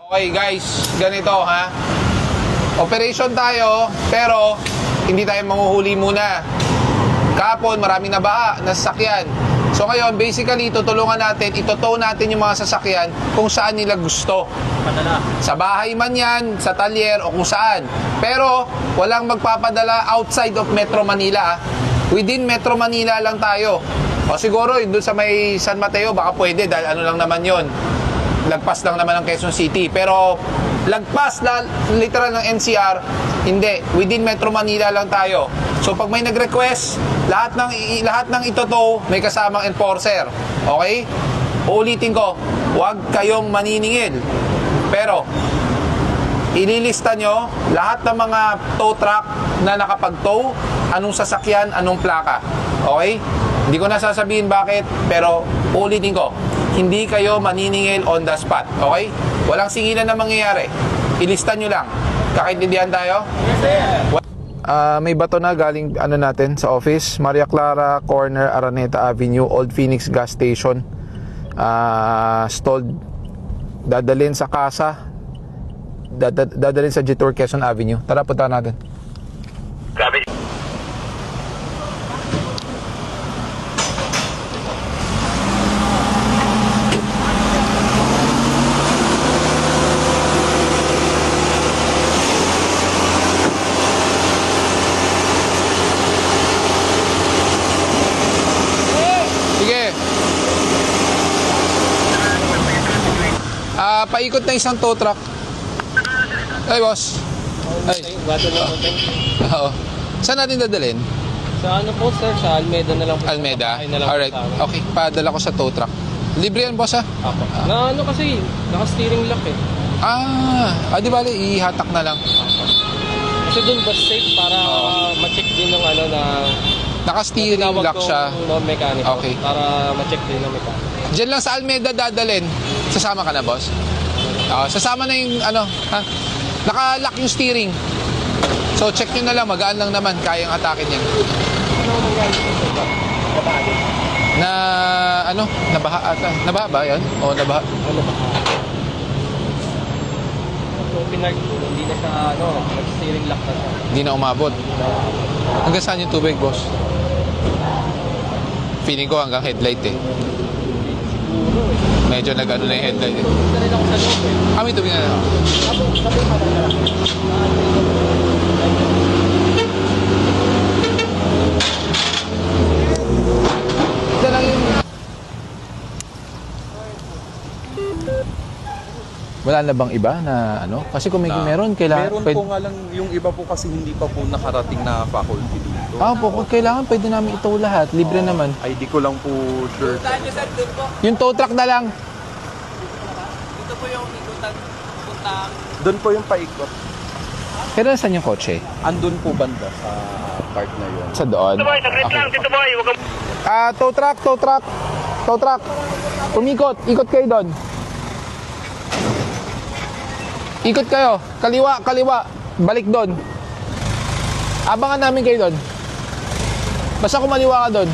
Okay guys, ganito ha. Operation tayo, pero hindi tayo manghuhuli muna. Kahapon, maraming nabaha na sasakyan. So ngayon, basically, tutulungan natin, itotow natin yung mga sasakyan kung saan nila gusto. Padala. Sa bahay man yan, sa talyer, o kung saan. Pero, walang magpapadala outside of Metro Manila. Within Metro Manila lang tayo. O siguro, doon sa may San Mateo, baka pwede, dahil ano lang naman yon, lagpas lang naman ng Quezon City. Pero, lagpas na literal ng NCR, hindi. Within Metro Manila lang tayo. So pag may nag-request, lahat ng itotow may kasamang enforcer. Okay? Uulitin ko, huwag kayong maniningil. Pero ililista nyo lahat ng mga tow truck na nakapag-tow, anong sasakyan, anong plaka. Okay? Hindi ko na sasabihin bakit, pero uulitin ko, hindi kayo maniningil on the spot. Okay? Walang singilan na mangyayari. Ilista nyo lang. Kakaintindihan tayo? Yes, sir. May bato na galing natin sa office, Maria Clara Corner, Araneta Avenue, Old Phoenix Gas Station. Stalled, dadalhin sa Casa, dadalhin sa Jetour Quezon Avenue. Tara, punta natin. Grabe. Paikot na isang tow truck. Ay, boss. Ay. Bato na po. Oo. Saan natin dadalhin? Sa ano po, sir? Sa Almeda na lang po. Almeda? Na lang Alright. po sa amin. Okay, padala ko sa tow truck. Libre yan, boss, ha? Apo. Na ano kasi, naka-steering lock eh. Di bali, ihatak na lang. Kasi doon bus safe para ma-check din ng ano na... Naka-steering lock siya. Mekaniko. Okay. Para ma-check din ng mekaniko. Diyan lang sa Almeda dadalhin. Sasama ka na, boss? Sasama na yung naka-lock yung steering. So check nyo na lang, magaan lang naman, kayang atake niya. Ano mangyari dito? Nabaha ata. Nabaha ba yan? O nabaha? Ano ba? So hindi na siya nag-steering lock na siya. Hindi na umabot. Hanggang saan yung tubig, boss? Feeling ko hanggang headlight eh. Siguro eh. Medyo nag-ano na yung headlight eh. Punta rin ako sa loob eh. May tubig na lang. Sabi pa na lang. Ito lang yung... Wala na bang iba na Kasi kung meron, kailangan... Meron po nga lang, yung iba po kasi hindi pa po nakarating na faculty dito. Kung kailangan, pwede namin itow lahat. Libre naman. ID ko lang po sure. Yung tow truck na lang. Ito po yung ikutan puntang. Doon po yung paikot. Pero saan yung kotse? Andun po banda sa part na yun. Sa doon? Tito boy, saglit lang, Tito boy. Huwag kang... Tow truck. Umikot. Ikot kayo doon. Ikot kayo. Kaliwa. Balik doon. Abangan namin kayo doon. Basta kumaliwa ka doon.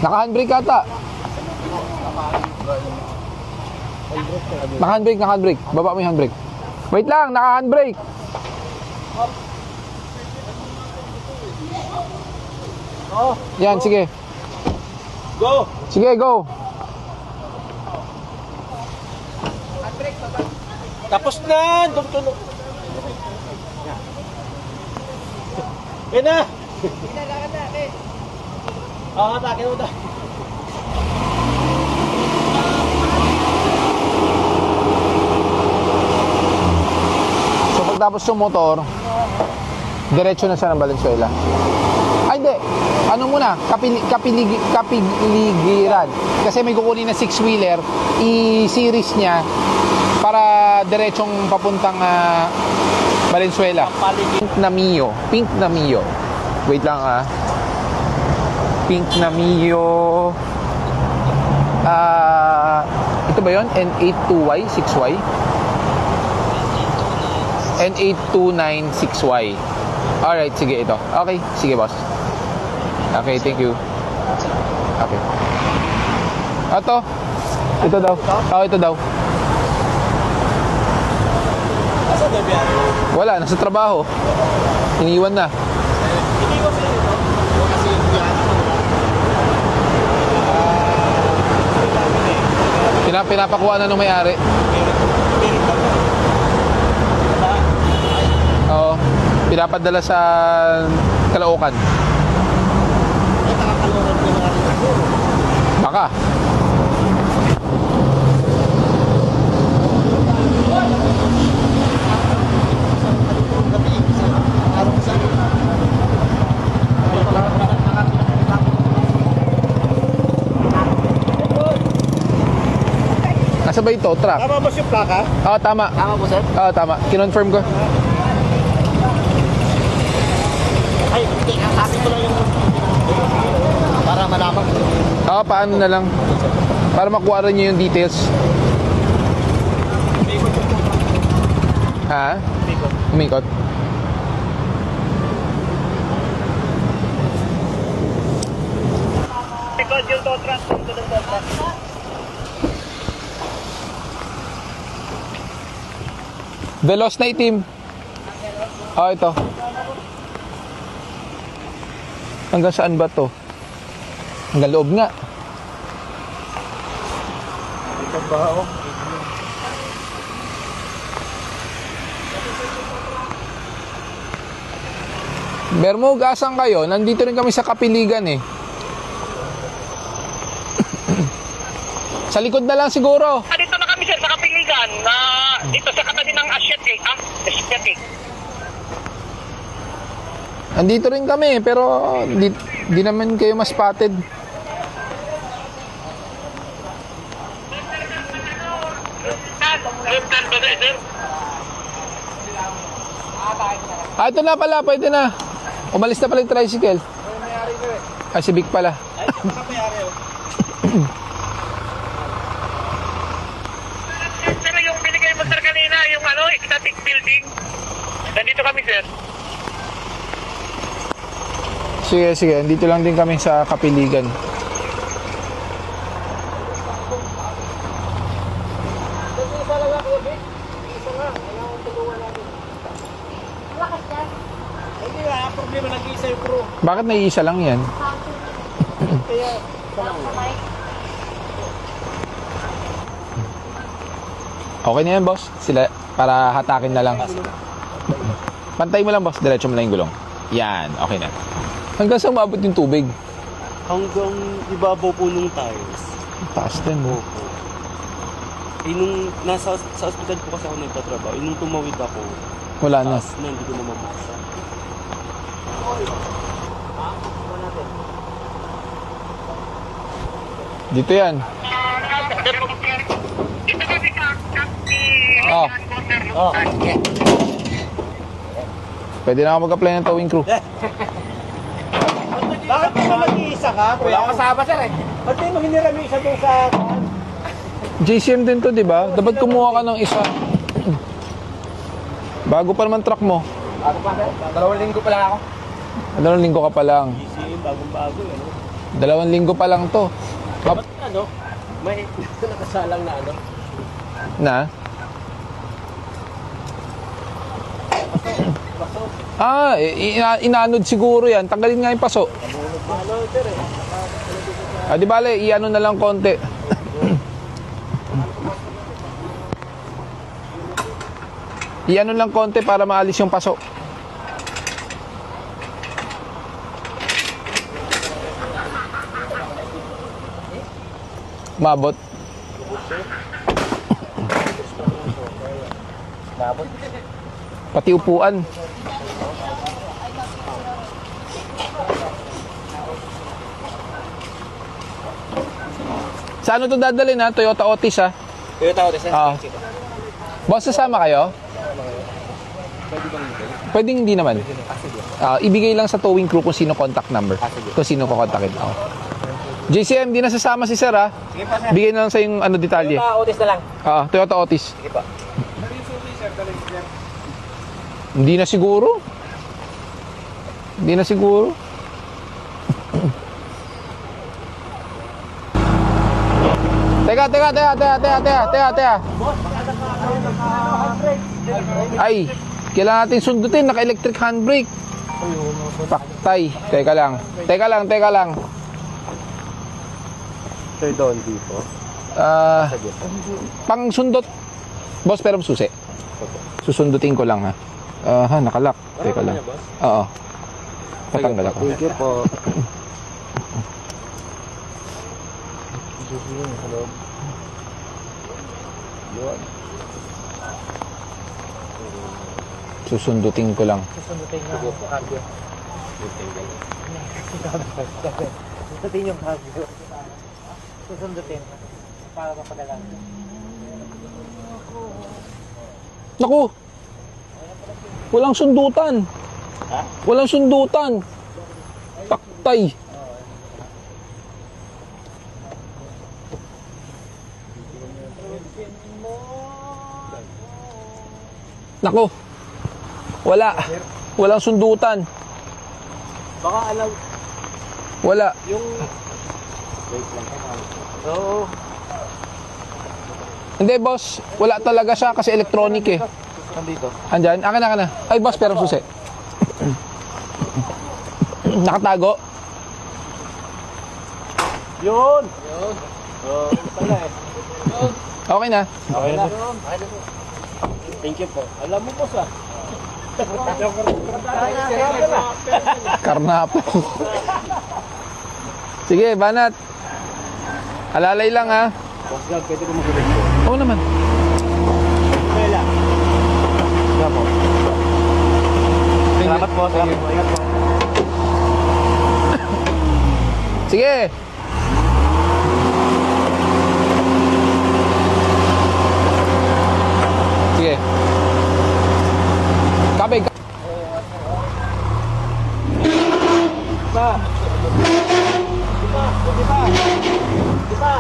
Naka-handbrake ata. Naka-handbrake. Baba mo yung handbrake. Wait lang, naka-handbrake. Yan, sige. Go! Sige, go. Tapos na! Tulog. Yan na! Atake mo tayo. So pagtapos yung motor, diretso na siya ng Valenzuela. Ay, hindi. Ano muna? Kapiligiran. Kasi may kukunin na 6-wheeler, i-series niya para diretsong papuntang Valenzuela. Pink na Mio. Wait lang Pink na Mio. Ito ba yun? N82Y, 6Y? N8296Y. Alright, sige ito. Okay, sige boss. Okay, thank you. Okay. Ito daw. Ito daw. Asa na biyan? Wala, nasa trabaho. Iniwan na. Hindi ko sa'yo ito. Kasi biyan. Pinapakuha na nung may-ari. Oo. Pinapadala sa Caloocan. Baka. Nasa ba ito? Truck? Tama ba yung plaka? Oo, tama. Tama po, sir? Oo, tama. Kinonfirm ko. Ay, hindi. Sabi ko lang yung... Para malaman. Oo, paano na lang. Para makuha rin nyo yung details. Ha? Umikot. Likod yung tow truck. Likod yung tow truck. Veloz na itim. Ito. Hanggang saan ba to? Hanggang loob nga. Ito ba ako? Bermog, asan kayo? Nandito rin kami sa Kapiligan eh. Sa likod na lang siguro. Dito na kami sir sa Kapiligan na dito sa katabi ng Asiatic, Asiatic. Nandito rin kami pero di naman kayo mas spotted. Ito na pala, pwede na. Umalis na pala yung tricycle. Si Vic pala. Sir, yung binigay mo sir kanina, yung static building. Nandito kami sir. Sige. Dito lang din kami sa Kapiligan. Hindi nga, problema nag-iisa yung crew. Bakit naiisa lang yan? Kaya, Okay na yan, boss. Sila, para hatakin na lang. Pantay mo lang, boss. Diretso mo lang yung gulong. Yan, okay na. Hanggang saan maabot yung tubig? Hanggang ibabaw po nung tires. Taas din, mo. Nung sa ospital po kasi ako nagtatrabaho, nung tumawid ako, Wala na. taas na, hindi ko na mabuksan. Dito yan. Dito kami Oh. Pwede na ako mag-apply ng towing crew. bakit mo ba mag-iisa ka? Wala akong kasama sir eh. Ba't di mo hinirami isa doon sa... JCM din to, di ba? Dapat kumuha ka ng isa. Bago pa naman truck mo. Ano pa sir? 2 linggo pa lang ako. 2 linggo ka pa lang. Easy, bagong-bago, ano? 2 linggo pa lang to. Ba't ano? May nakasalang na ano? Na? Inanod siguro yan. Tanggalin nga yung paso. Di bale, iano na lang konti. Iano lang konti para maalis yung paso. Mabot. Pati upuan. Sa ano to dadalhin ha? Toyota Otis ha? Toyota Otis sir. Boss, sasama kayo? Pwedeng hindi naman. Ibigay lang sa towing crew kung sino contact number. Kung sino ko kontakin. JCM, di na sasama si sir ha? Sige pa sir. Bigay na lang sa yung detalye. Toyota Otis na lang. Toyota Otis. Sige pa. Hindi na siguro. Hindi na siguro. Teka. Ay, kailangan natin sundutin. Naka-electric handbrake. Paktay. Teka lang. Sir, doon dito. Pang sundot. Boss, pero susi. Susundutin ko lang ha. Nakalak. Teka lang. Oo. Patanggal ako. Thank you po. Susundutin ko lang. Susundutin yung cardio. Susundutin yung cardio. Susundutin. Para mapadala. Naku! Walang sundutan. Ha? Walang sundutan. Paktay. Naku! Wala. Walang sundutan. Baka alam Wala. yung... Wait lang. Oo. Hindi, boss. Wala talaga siya kasi electronic eh. Nandito. Andyan. Akin na. Ay, boss, pero susi. Nakatago. Yun! Oo. Pala eh. Okay na. Okay na. Thank you po. Alam mo po sa... Karnap. Sige, banat. Alalay lang ha. Boss Gab, pwede ko mag-ulit po. Oo naman. Okay lang. Sige po. Salamat po. Salamat po. Ingat po. Sige. Sige. Kabay.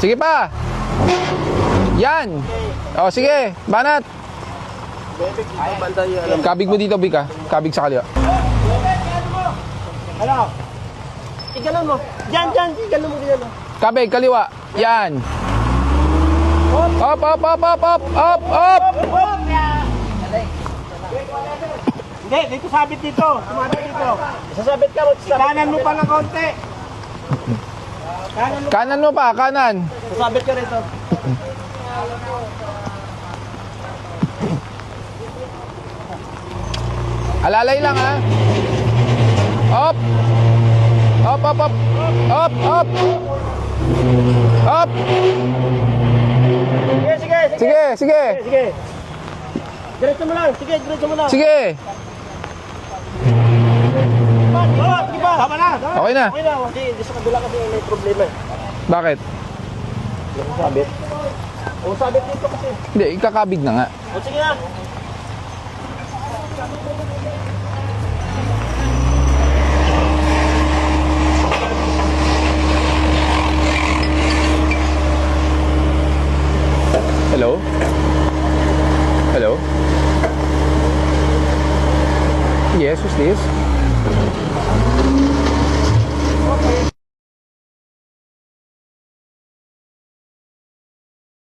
Sige pa. Yan. O, sige. Banat. Kabig mo dito, Bika. Kabig sa kaliwa. Ano? Igalan mo. Diyan. Igalan mo din. Kabig, kaliwa. Yan. Up. Hindi, dito sabit dito. Sumabit dito. Sasabit ka. Kanan mo pa ng konti. Kanan mo pa, kanan. Sasabit ka rito. Alalay lang ha. Up. Up. Sige. Sige. Diretso mo lang. Sige, diretso mo lang. Sige. Oo, sige pa. Tama na. Okay na. Okay na. Hindi sa kabila kasi may problema. Bakit? Yung sabit. Yung sabit dito kasi. Hindi, ikakabig na nga. O sige na. Hello? Yes, who's this?